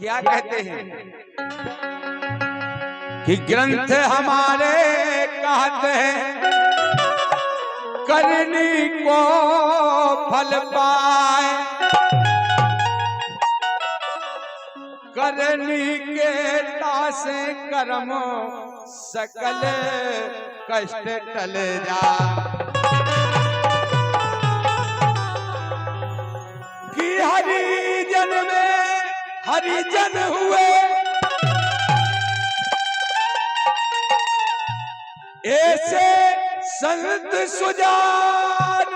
क्या कहते हैं कि ग्रंथ हमारे कहते हैं करनी को फल पाए, करनी के तासे कर्म सकल कष्ट टल जा। कि हरिजन में हरिजन हुए ऐसे संत सुजान,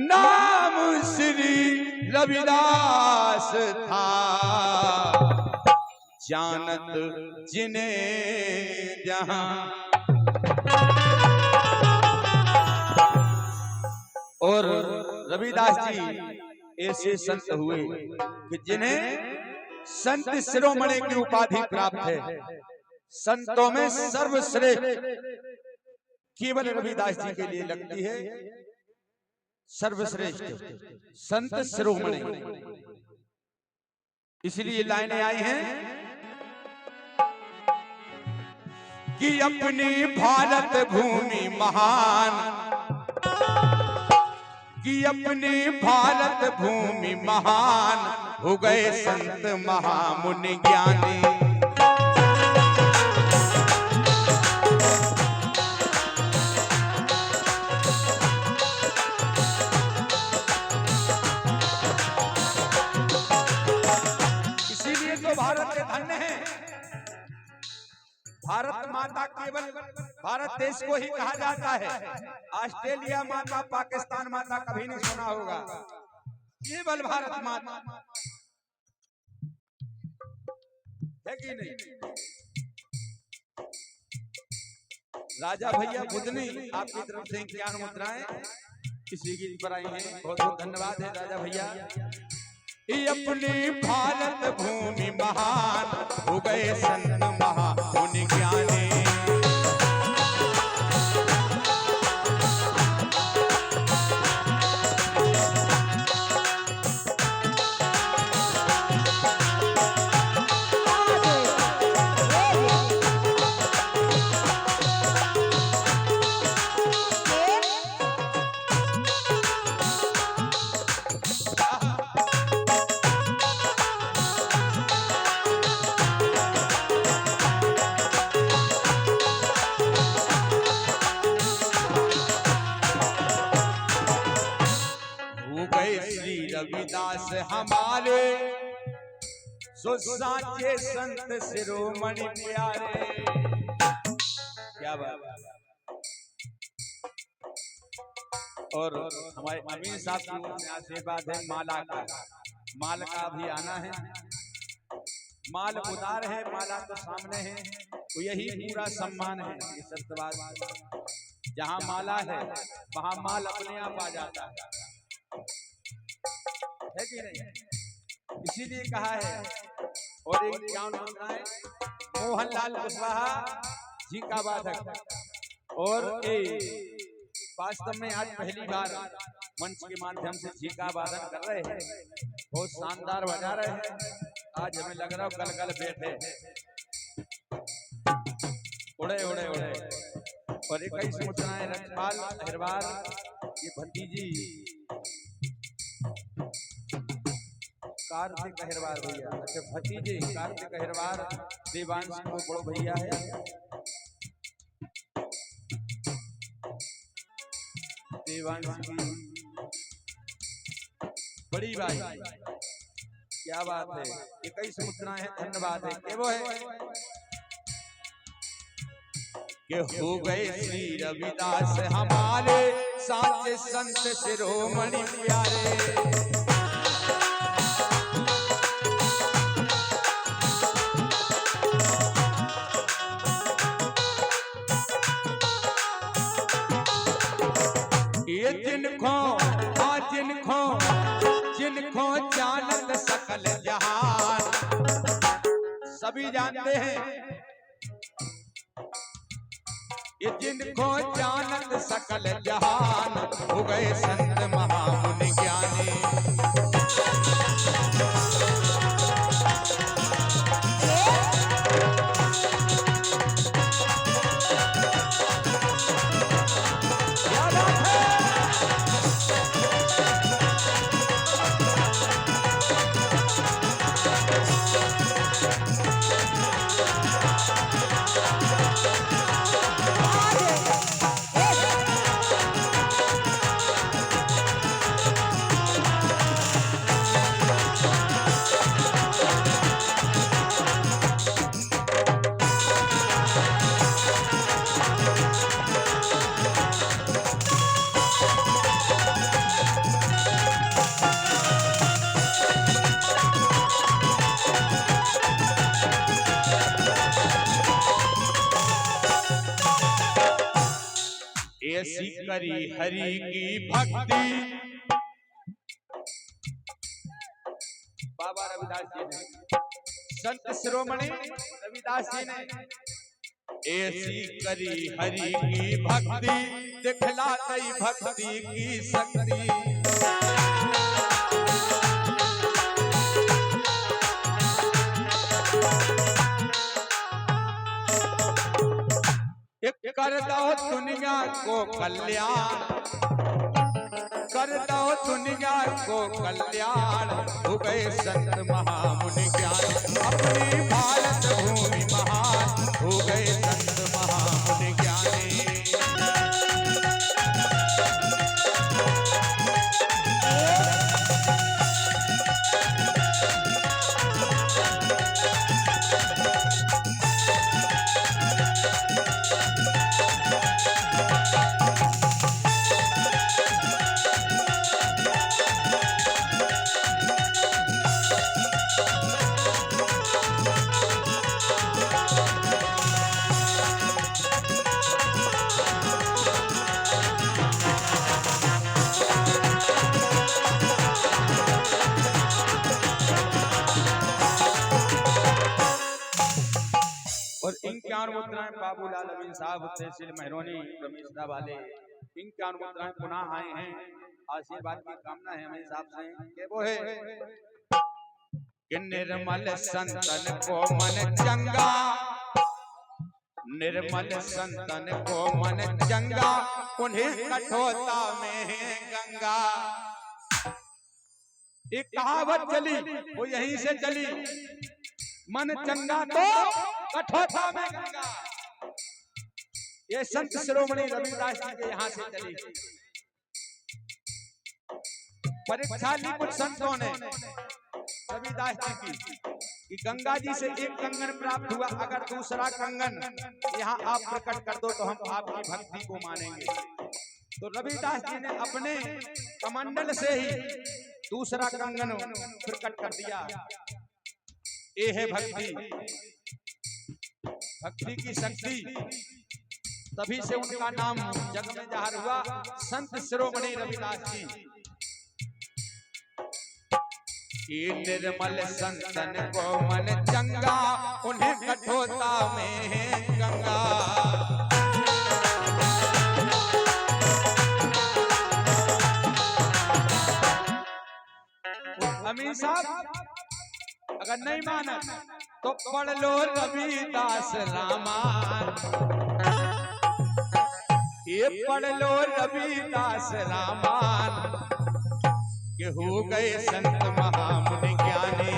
नाम श्री रविदास था जानत जिन्हें जहां। और रविदास जी ऐसे संत हुए कि जिन्हें संत शिरोमणि की उपाधि प्राप्त है। संतों में सर्वश्रेष्ठ केवल रविदास जी के लिए लगती है, सर्वश्रेष्ठ संत शिरोमणि। इसलिए लाइनें आई हैं कि अपनी भारत भूमि महान, कि अपनी भारत भूमि महान हो गए संत महामुनि ज्ञानी। इसीलिए तो भारत के धन्य है। भारत माता केवल भारत देश को ही कहा जाता है। ऑस्ट्रेलिया माता, पाकिस्तान माता कभी नहीं सुना होगा, केवल भारत माता है कि नहीं। राजा भैया बुधनी आपकी तरफ से ज्ञान मुद्राएं किसी की पर आई हैं, बहुत बहुत धन्यवाद है राजा भैया। अपनी भारत भूमि महान हो गए संत महामुनि ज्ञानी। रविदास हमारे सो साचे संत शिरोमणि प्यारे। क्या बात है। और हमारे अमीन साहब की आशीर्वाद है माला का, माल का भी आना है। माल उदार है, माला तो सामने है, तो यही पूरा सम्मान है। ये सत्यवाद, जहाँ माला है वहाँ माल अपने आप आ जाता है कि नहीं। इसीलिए कहा है। और एक ज्ञान मोहनलाल कुशवाहा जी का वादक, और वास्तव में आज पहली बार मंच के माध्यम से जी का वादन कर रहे हैं, बहुत शानदार बजा रहे हैं। आज हमें लग रहा है गल गल बैठे उड़े उड़े उड़े। और 21 मुद्राएं रखपाल अहिरवार ये भतीजी कार्तिक अहिरवार भैया, अच्छा भतीजे कार्तिक अहिरवार देवांश को बड़ो भैया है। देवांश की बड़ी भाई, क्या बात है। 21 मुद्राएं हैं, धन्यवाद है। के वो है कि हो गए श्री रविदास हमारे साचे संत शिरोमणि प्यारे। ये जिनको जानत सकल जहान, सभी जानते हैं। ये जिनको जानत सकल जहान हो गए संत महामुनि ज्ञानी। ऐसी करी हरि की भक्ति। बाबा रविदास जी ने, संत शिरोमणि रविदास जी ने ऐसी करी हरि की भक्ति, दिखला गई भक्ति की शक्ति। कर दो दुनिया को कल्याण, कर दो दुनिया को कल्याण, हो गए संत महामुनि ज्ञान। अपनी भारत भूमि महान, हो गए संत महामुनि ज्ञानी। और इनकी अनुमुद्राएं बाबूलाल अमीन साहब, तहसील महरौनी, रमेशदा वाले, इनकी अनुमुद्राएं पुनः आए हैं। आशीर्वाद की कामना है हमें साहब से कि वो है कि निर्मल संतन को मन चंगा, निर्मल संतन को मन चंगा, उन्हें कठोरता में है गंगा। एक कहावत चली, वो यहीं से चली, मन चंगा तो कठोरता में गंगा। ये संत शिरोमणि रविदास जी के यहाँ से चली। परीक्षा ली कुछ संतों ने रविदास जी की कि गंगा जी से एक कंगन प्राप्त हुआ, अगर दूसरा कंगन यहाँ आप प्रकट कर दो तो हम आपकी भक्ति को मानेंगे। तो रविदास जी ने अपने कमंडल से ही दूसरा कंगन प्रकट कर दिया। ये है भक्ति, भक्ति की शक्ति। तभी से उनका नाम जग में जाहिर हुआ, संत शिरोमणि रविदास जी। निर्मल संतन को मन चंगा, उन्हें कठोरता में है गंगा। अमीन साहब अगर नहीं माना तो पढ़ लो रविदास रामायण, ये पढ़ लो रविदास रामायण, कि हो गए संत महामुनि ज्ञानी।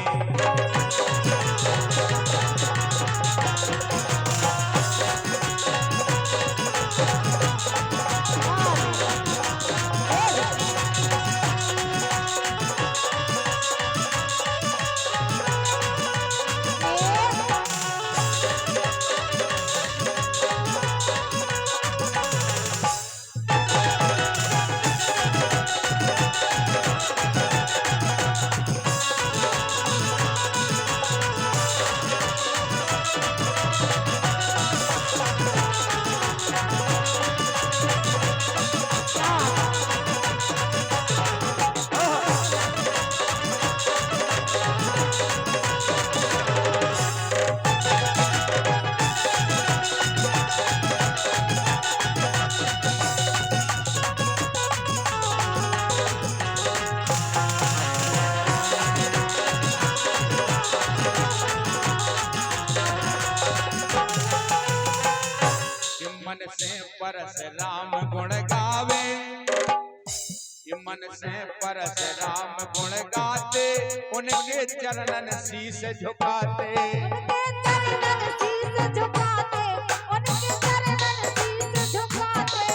परशुराम गुण गावे, ये मन से परशुराम गुण गाते, उनके चरणन शीश झुकाते, उनके चरणन शीश झुकाते, उनके चरणन शीश झुकाते।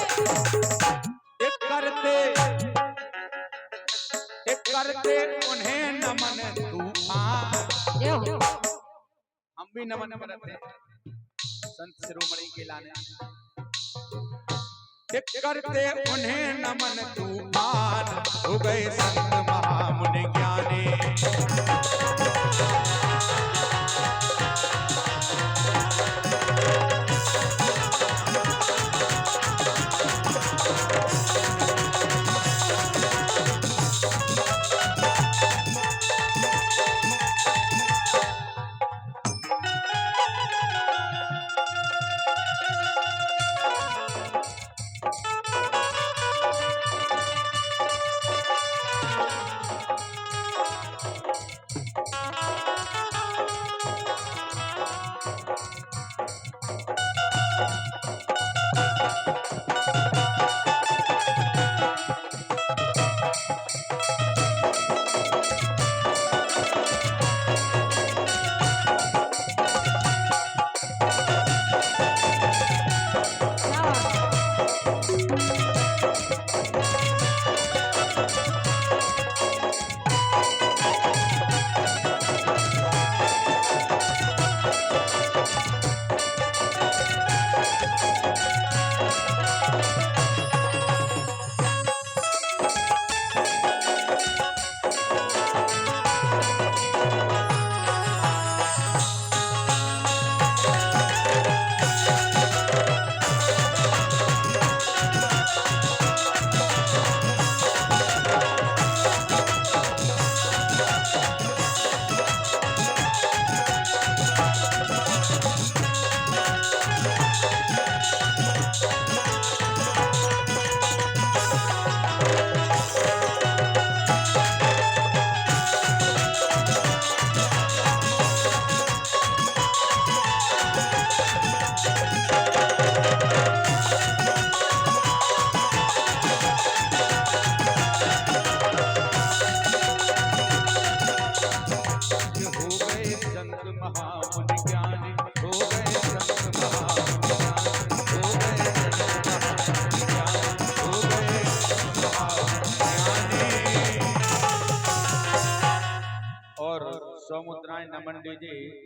एक करते उन्हें नमन तूफान। हम भी नमन करते हैं संत शिरोमणि के लाने, करते उन्हें नमन तूफान, हो गए संत महामुनि ज्ञानी। सौ मुद्राएं नमन दीजिए।